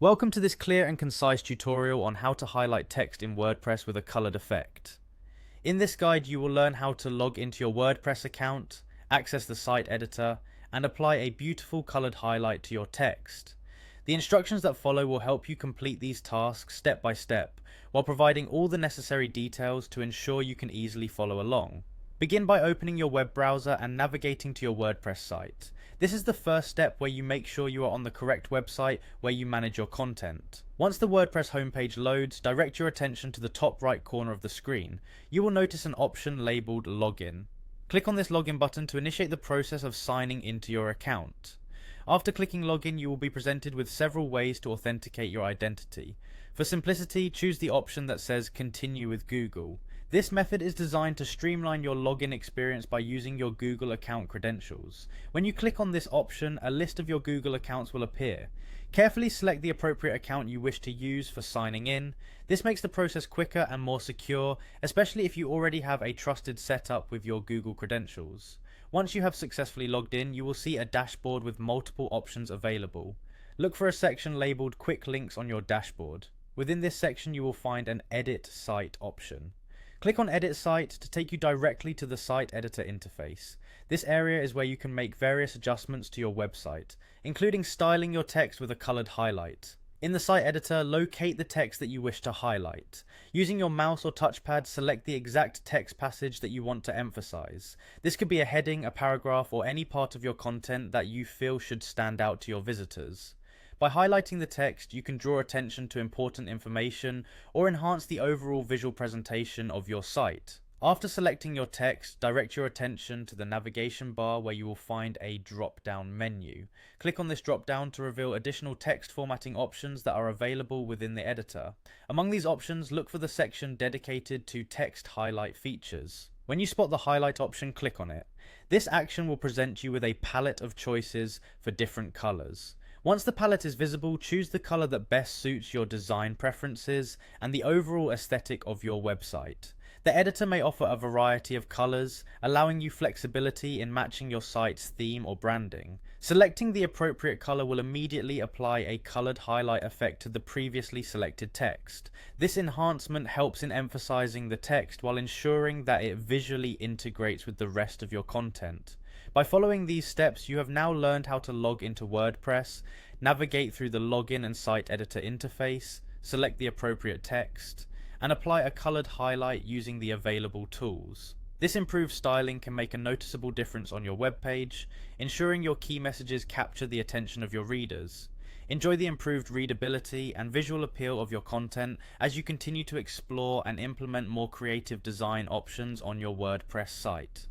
Welcome to this clear and concise tutorial on how to highlight text in WordPress with a colored effect. In this guide, you will learn how to log into your WordPress account, access the site editor, and apply a beautiful colored highlight to your text. The instructions that follow will help you complete these tasks step by step, while providing all the necessary details to ensure you can easily follow along. Begin by opening your web browser and navigating to your WordPress site. This is the first step where you make sure you are on the correct website where you manage your content. Once the WordPress homepage loads, direct your attention to the top right corner of the screen. You will notice an option labeled Login. Click on this login button to initiate the process of signing into your account. After clicking login, you will be presented with several ways to authenticate your identity. For simplicity, choose the option that says Continue with Google. This method is designed to streamline your login experience by using your Google account credentials. When you click on this option, a list of your Google accounts will appear. Carefully select the appropriate account you wish to use for signing in. This makes the process quicker and more secure, especially if you already have a trusted setup with your Google credentials. Once you have successfully logged in, you will see a dashboard with multiple options available. Look for a section labeled Quick Links on your dashboard. Within this section, you will find an Edit Site option. Click on Edit Site to take you directly to the site editor interface. This area is where you can make various adjustments to your website, including styling your text with a colored highlight. In the site editor, locate the text that you wish to highlight. Using your mouse or touchpad, select the exact text passage that you want to emphasize. This could be a heading, a paragraph, or any part of your content that you feel should stand out to your visitors. By highlighting the text, you can draw attention to important information or enhance the overall visual presentation of your site. After selecting your text, direct your attention to the navigation bar where you will find a drop-down menu. Click on this drop-down to reveal additional text formatting options that are available within the editor. Among these options, look for the section dedicated to text highlight features. When you spot the highlight option, click on it. This action will present you with a palette of choices for different colors. Once the palette is visible, choose the color that best suits your design preferences and the overall aesthetic of your website. The editor may offer a variety of colors, allowing you flexibility in matching your site's theme or branding. Selecting the appropriate color will immediately apply a colored highlight effect to the previously selected text. This enhancement helps in emphasizing the text while ensuring that it visually integrates with the rest of your content. By following these steps, you have now learned how to log into WordPress, navigate through the login and site editor interface, select the appropriate text, and apply a colored highlight using the available tools. This improved styling can make a noticeable difference on your web page, ensuring your key messages capture the attention of your readers. Enjoy the improved readability and visual appeal of your content as you continue to explore and implement more creative design options on your WordPress site.